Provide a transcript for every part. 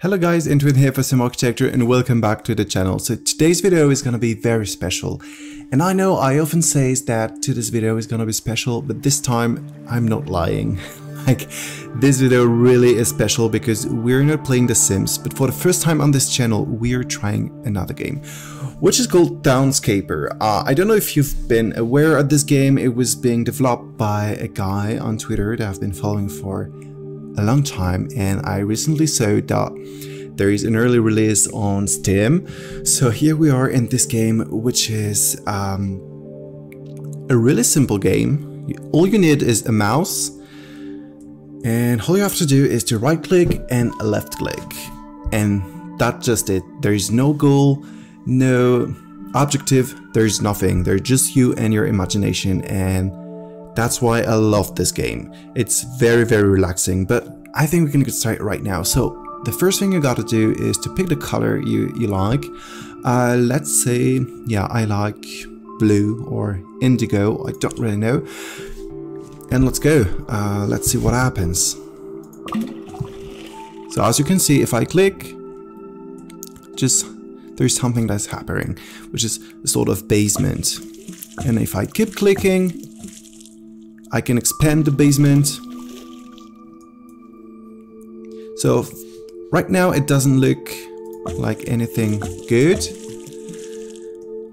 Hello guys, Antoine here for Simarchitecture and welcome back to the channel. So today's video is gonna be very special. And I know I often say that this video is gonna be special, but this time I'm not lying. Like, this video really is special because we're not playing The Sims, but for the first time on this channel, we're trying another game, which is called Townscaper. I don't know if you've been aware of this game. It was being developed by a guy on Twitter that I've been following for a long time, and I recently saw that there is an early release on Steam. So here we are in this game, which is a really simple game. All you need is a mouse, and all you have to do is to right click and left click, and that's just it. There's no goal, no objective, there's nothing. There's just you and your imagination, and that's why I love this game. It's very, very relaxing, but I think we can get started right now. So the first thing you gotta do is to pick the color you like. Let's say, yeah, I like blue or indigo, I don't really know. And let's go. Let's see what happens. So as you can see, if I click, there's something that's happening, which is a sort of basement. And if I keep clicking, I can expand the basement. So right now it doesn't look like anything good.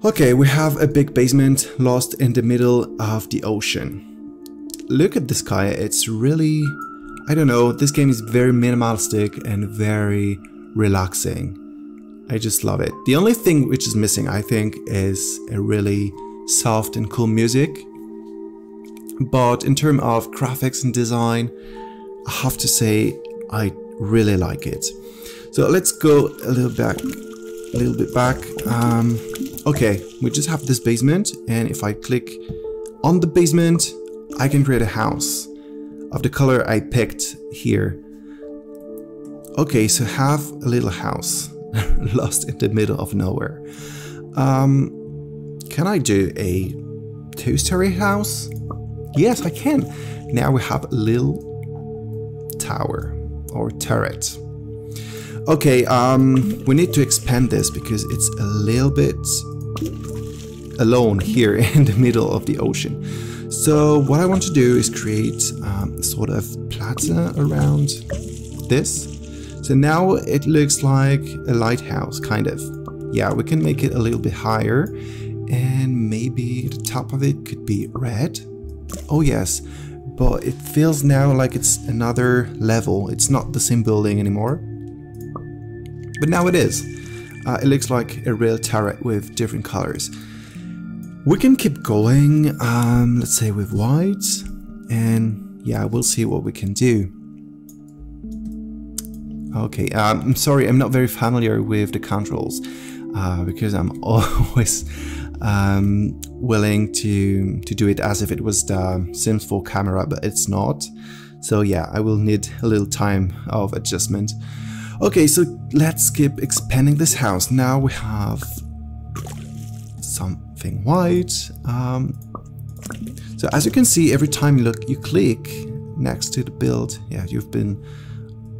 Okay, we have a big basement lost in the middle of the ocean. Look at the sky, it's really, I don't know, this game is very minimalistic and very relaxing. I just love it. The only thing which is missing, I think, is a really soft and cool music. But in terms of graphics and design, I have to say I really like it. So let's go a little bit back. Okay, we just have this basement, and if I click on the basement, I can create a house of the color I picked here. Okay, so have a little house lost in the middle of nowhere. Can I do a two-story house? Yes, I can. Now we have a little tower or turret. Okay, we need to expand this because it's a little bit alone here in the middle of the ocean. So what I want to do is create sort of plaza around this. So now it looks like a lighthouse, kind of. Yeah, we can make it a little bit higher, and maybe the top of it could be red. Oh yes, but it feels now like it's another level. It's not the same building anymore. But now it is. It looks like a real turret with different colors. We can keep going, let's say with white, and yeah, we'll see what we can do. Okay, I'm sorry, I'm not very familiar with the controls, because I'm always willing to do it as if it was the Sims 4 camera, but it's not. So yeah, I will need a little time of adjustment. Okay, so let's keep expanding this house. Now we have something white. So as you can see, every time you click next to the build, yeah, you've been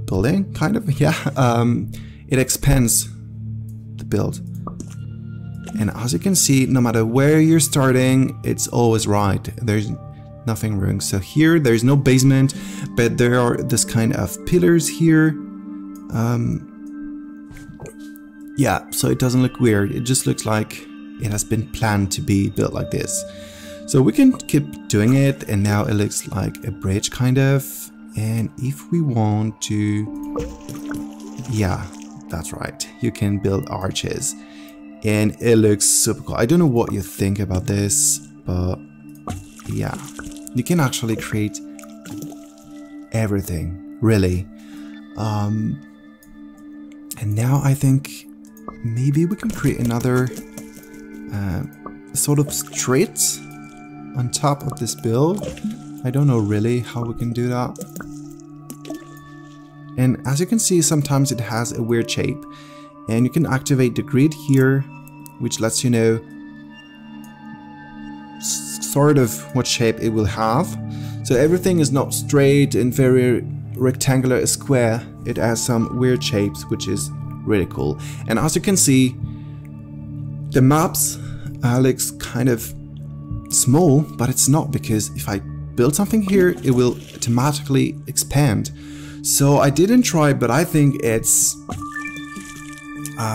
building, kind of, yeah, it expands the build. And as you can see, no matter where you're starting, it's always right. There's nothing wrong. So here, there's no basement, but there are this kind of pillars here. Yeah, so it doesn't look weird. It just looks like it has been planned to be built like this. So we can keep doing it, and now it looks like a bridge, kind of. And if we want to, yeah, that's right. You can build arches. And it looks super cool. I don't know what you think about this, but yeah, you can actually create everything, really. And now I think maybe we can create another sort of street on top of this build. I don't know really how we can do that. And as you can see, sometimes it has a weird shape. And you can activate the grid here, which lets you know sort of what shape it will have. So everything is not straight and very rectangular, a square, it has some weird shapes, which is really cool. And as you can see, the maps looks kind of small, but it's not, because if I build something here, it will automatically expand. So I didn't try, but I think it's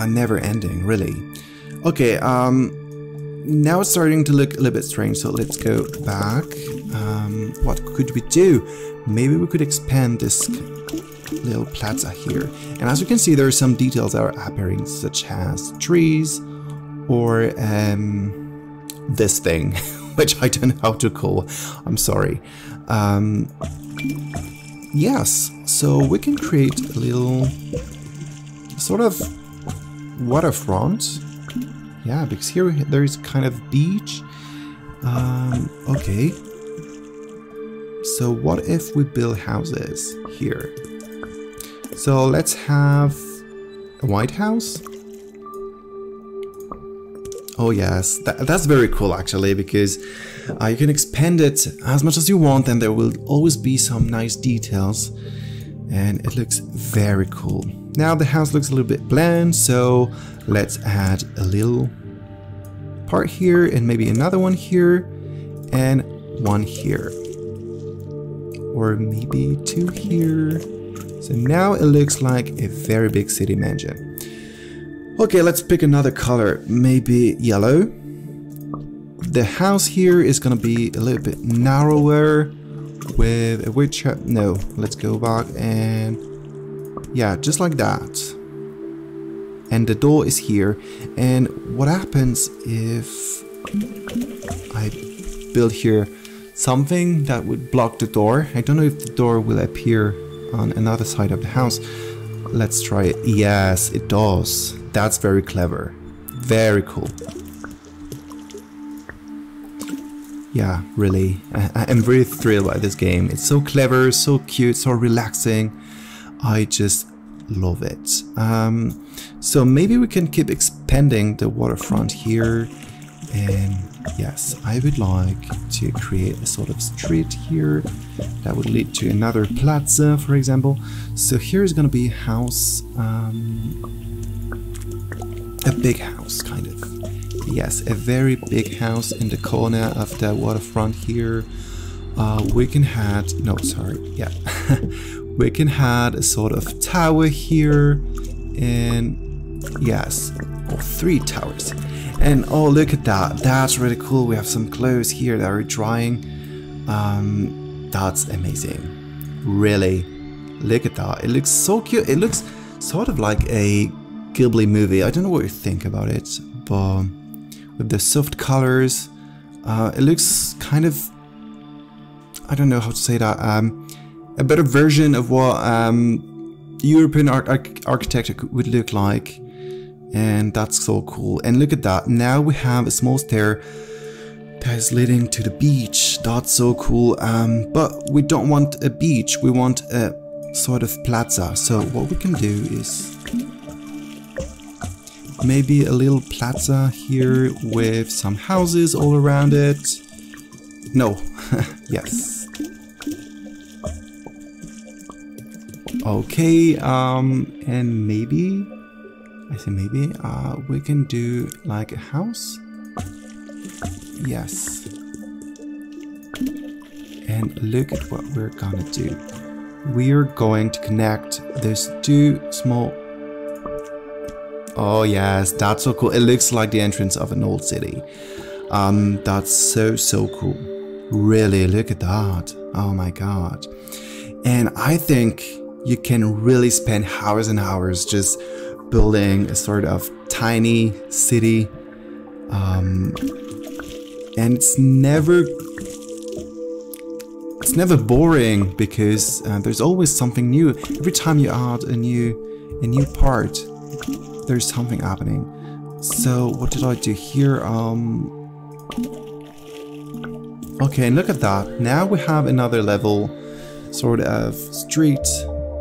never ending, really. Okay, now it's starting to look a little bit strange, so let's go back. What could we do? Maybe we could expand this little plaza here. And as you can see, there are some details that are appearing, such as trees or this thing, which I don't know how to call. I'm sorry. Yes, so we can create a little sort of waterfront. Yeah, because here there is kind of beach. Okay. So what if we build houses here? So let's have a white house. Oh yes, that's very cool actually, because you can expand it as much as you want, and there will always be some nice details, and it looks very cool. Now the house looks a little bit bland, so let's add a little part here, and maybe another one here, and one here, or maybe two here. So now it looks like a very big city mansion. Okay, let's pick another color, maybe yellow. The house here is gonna be a little bit narrower with a weird shape. No, let's go back, and yeah, just like that. And the door is here. And what happens if I build here something that would block the door? I don't know if the door will appear on another side of the house. Let's try it. Yes, it does. That's very clever. Very cool. Yeah, really. I'm very thrilled by this game. It's so clever, so cute, so relaxing. I just love it. So maybe we can keep expanding the waterfront here. And yes, I would like to create a sort of street here that would lead to another plaza, for example. So here is going to be a house, a big house, kind of. Yes, a very big house in the corner of the waterfront here. We can add, no, sorry, yeah. We can add a sort of tower here, and yes, or 3 towers. And oh, look at that, that's really cool. We have some clothes here that are drying. That's amazing. Really, look at that. It looks so cute. It looks sort of like a Ghibli movie. I don't know what you think about it, but with the soft colors, it looks kind of, I don't know how to say that, a better version of what European architecture would look like. And that's so cool. And look at that, now we have a small stair that is leading to the beach. That's so cool. But we don't want a beach, we want a sort of plaza. So what we can do is maybe a little plaza here with some houses all around it. No, yes. Okay, and maybe we can do like a house. Yes. And look at what we're gonna do. We're going to connect those 2 small. Oh yes, that's so cool. It looks like the entrance of an old city. That's so cool. Really, look at that. Oh my god. And I think you can really spend hours and hours just building a sort of tiny city, and it's never boring, because there's always something new. Every time you add a new part, there's something happening. So what did I do here? Okay, and look at that. Now we have another level, sort of street,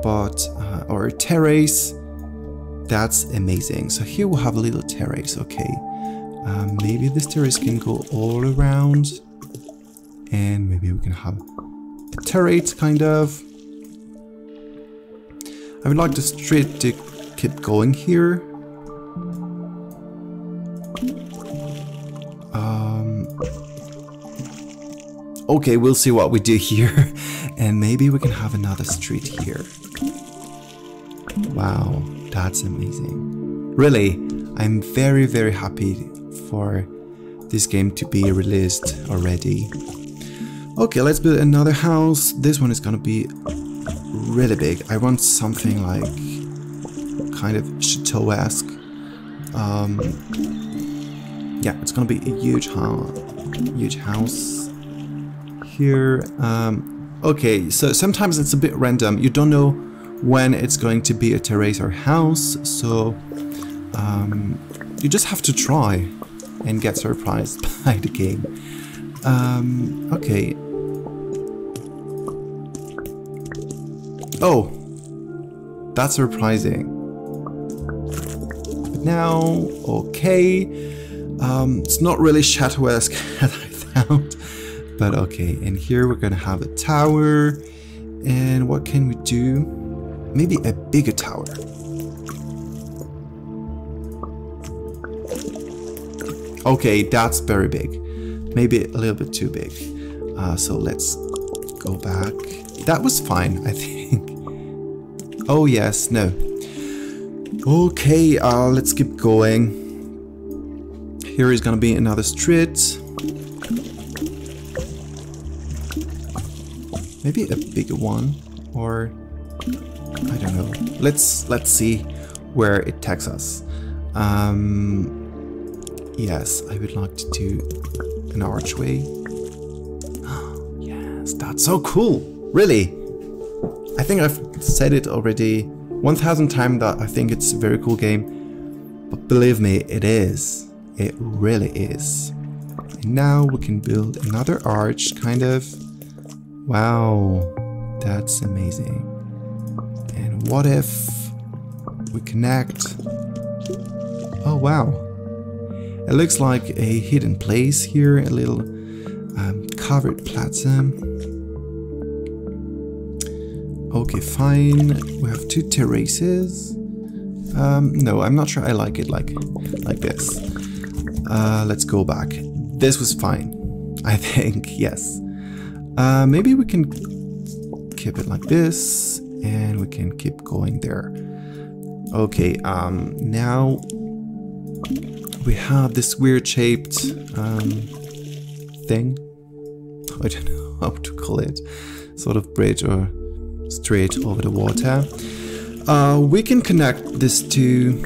but or terrace. That's amazing. So here we'll have a little terrace. Okay, maybe this terrace can go all around, and maybe we can have a terrace kind of. I would like the street to keep going here. Okay, we'll see what we do here. And maybe we can have another street here. Wow, that's amazing. Really, I'm very, very happy for this game to be released already. Okay, let's build another house. This one is gonna be really big. I want something like kind of chateau-esque. Yeah, it's gonna be a huge house here. Okay, so sometimes it's a bit random. You don't know when it's going to be a terrace or house, so you just have to try and get surprised by the game. Okay. Oh, that's surprising. But now, okay. It's not really chateau-esque as I found, but okay. And here we're gonna have a tower. And what can we do? Maybe a bigger tower. Okay, that's very big. Maybe a little bit too big. So let's go back. That was fine, I think. Oh yes, no. Okay, let's keep going. Here is gonna be another street. Maybe a bigger one, or I don't know. Let's see where it takes us. Yes, I would like to do an archway. Yes, that's so cool. Really. I think I've said it already 1,000 times that I think it's a very cool game. But believe me, it is. It really is. And now we can build another arch, kind of. Wow, that's amazing. And what if we connect? Oh wow. It looks like a hidden place here, a little covered platform. Okay, fine. We have two terraces. No, I'm not sure I like it like this. Let's go back. This was fine, I think, yes. Maybe we can keep it like this, and we can keep going there. Okay, now we have this weird shaped thing. I don't know how to call it. Sort of bridge or street over the water. We can connect these two.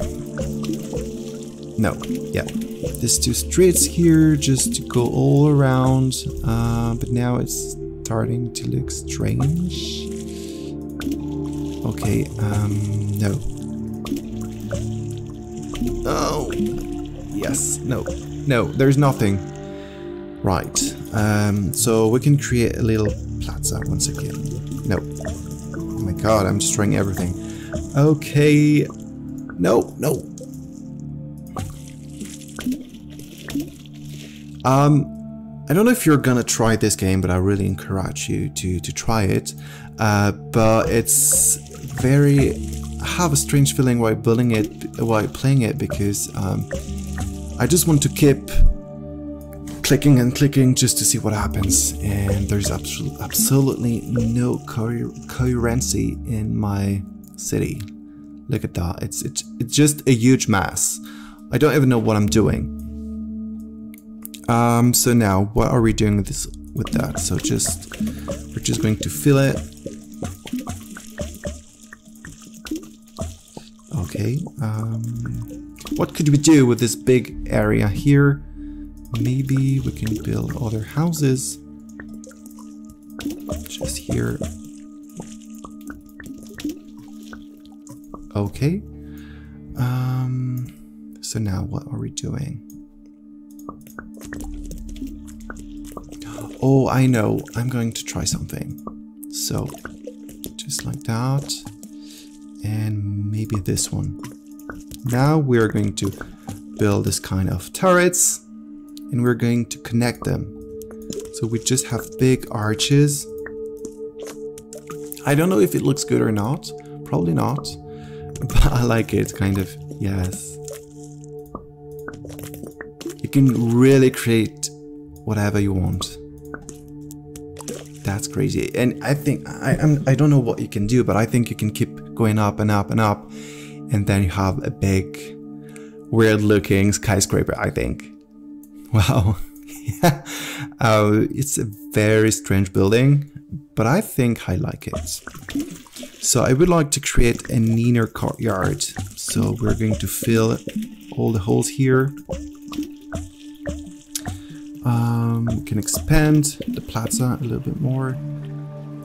No, yeah. These two streets here just to go all around. But now it's starting to look strange. Okay, no. Oh, yes, no, there's nothing. Right, so we can create a little plaza once again. No, oh my god, I'm destroying everything. Okay, no. I don't know if you're gonna try this game, but I really encourage you to try it. But it's very... I have a strange feeling while playing it, because I just want to keep clicking and clicking just to see what happens, and there's absolutely no coherency in my city. Look at that, it's just a huge mess. I don't even know what I'm doing. So now what are we doing with that? So we're just going to fill it. Okay, what could we do with this big area here? Maybe we can build other houses just here. Okay, so now what are we doing? Oh, I know, I'm going to try something. So just like that. And maybe this one. Now we're going to build this kind of turrets, and we're going to connect them. So we just have big arches. I don't know if it looks good or not. probably not. But I like it, kind of. Yes. You can really create whatever you want. That's crazy. And I think, I don't know what you can do, but I think you can keep going up and up and up. And then you have a big, weird looking skyscraper, I think. Wow. Yeah. It's a very strange building, but I think I like it. So I would like to create an inner courtyard. So we're going to fill all the holes here. We can expand the plaza a little bit more.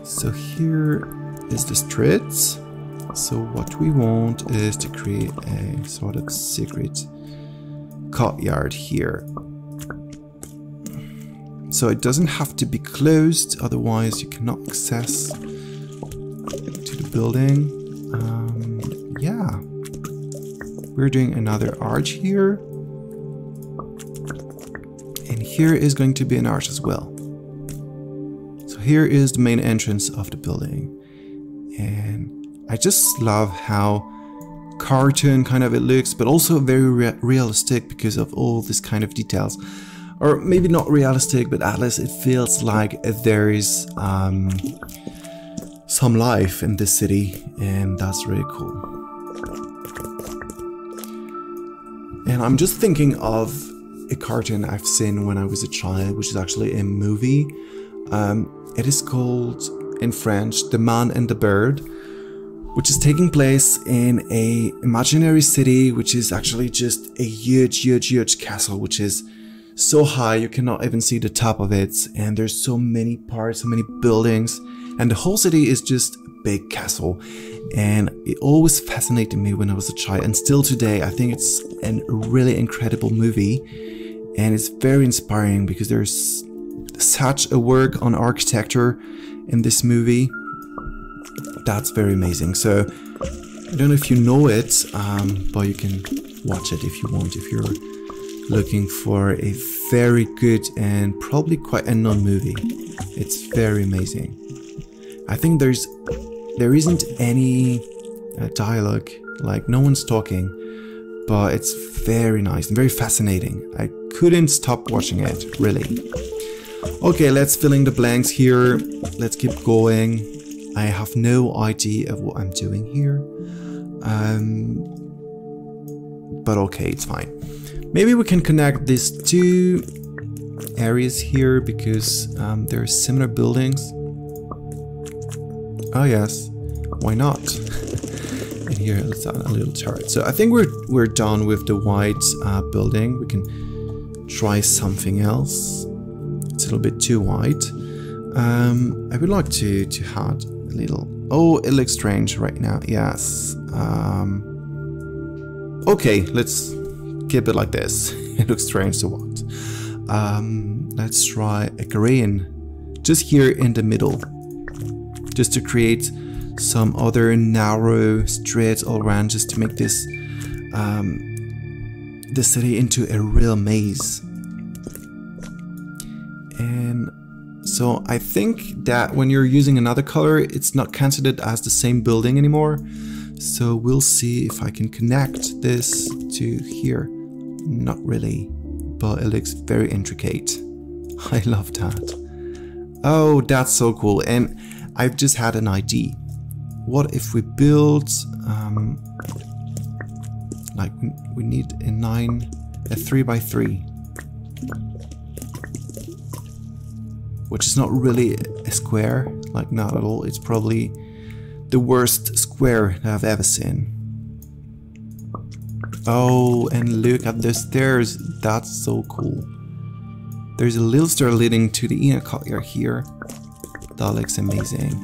So here is the streets. So what we want is to create a sort of secret courtyard here. So it doesn't have to be closed, otherwise you cannot access to the building. Yeah, we're doing another arch here, and here is going to be an arch as well. So here is the main entrance of the building, and I just love how cartoon kind of it looks, but also very realistic because of all this kind of details. Or maybe not realistic, but at least it feels like there is some life in this city, and that's really cool. And I'm just thinking of a cartoon I've seen when I was a child, which is actually a movie. It is called, in French, The Man and the Bird, which is taking place in a imaginary city, which is actually just a huge castle, which is so high you cannot even see the top of it, and there's so many parts, so many buildings, and the whole city is just a big castle. And it always fascinated me when I was a child, and still today. I think it's a really incredible movie, and it's very inspiring because there's such a work on architecture in this movie. That's very amazing. So I don't know if you know it, but you can watch it if you want, if you're looking for a very good and probably quite unknown movie. It's very amazing. I think there isn't any dialogue, like no one's talking, but it's very nice and very fascinating. I couldn't stop watching it, really. Okay, let's fill in the blanks here. Let's keep going. I have no idea of what I'm doing here. But okay, it's fine. Maybe we can connect these two areas here because there are similar buildings. Oh yes, why not? And here, let's add a little turret. So I think we're done with the white building. We can try something else. It's a little bit too white. I would like to add a little. Oh, it looks strange right now. Yes. Okay, let's keep it like this. It looks strange, so what? Let's try a green just here in the middle, just to create some other narrow streets all around, just to make this the city into a real maze. And so I think that when you're using another color, it's not considered as the same building anymore. So we'll see if I can connect this to here. Not really, but it looks very intricate. I love that. Oh, that's so cool. And I've just had an idea. What if we build, like we need a 3x3, which is not really a square, like not at all. It's probably the worst square that I've ever seen. Oh, and look at the stairs. That's so cool. There's a little stair leading to the inner courtyard here. That looks amazing.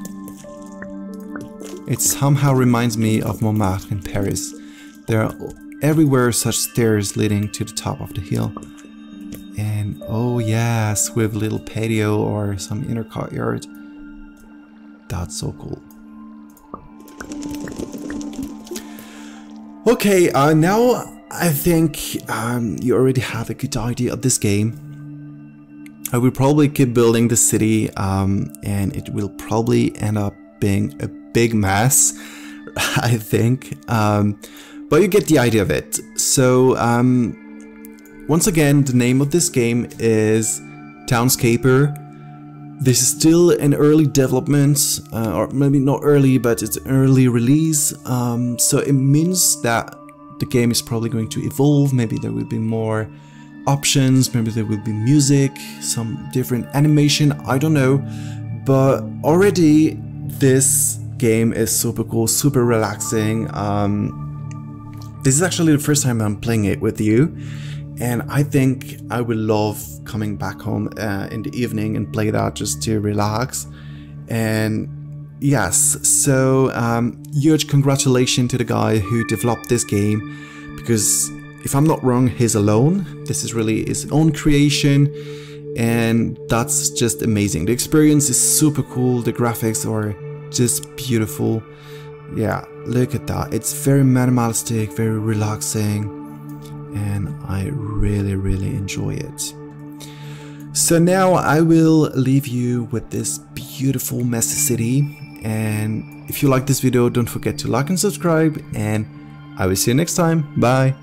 It somehow reminds me of Montmartre in Paris. There are everywhere such stairs leading to the top of the hill. And oh yes, with a little patio or some inner courtyard. That's so cool. Okay, now I think you already have a good idea of this game. I will probably keep building the city and it will probably end up being a big mess. I think, but you get the idea of it. So once again, the name of this game is Townscaper. This is still an early development, or maybe not early, but it's an early release. So it means that the game is probably going to evolve. Maybe there will be more options, maybe there will be music, some different animation, I don't know. But already this game is super cool, super relaxing. This is actually the first time I'm playing it with you, and I think I would love coming back home in the evening and play that just to relax. And yes, so huge congratulations to the guy who developed this game, because if I'm not wrong, he's alone. This is really his own creation, and that's just amazing. The experience is super cool, the graphics are just beautiful. Yeah, look at that. It's very minimalistic, very relaxing, and I really enjoy it. So now I will leave you with this beautiful messy city, and if you like this video, don't forget to like and subscribe, and I will see you next time. Bye.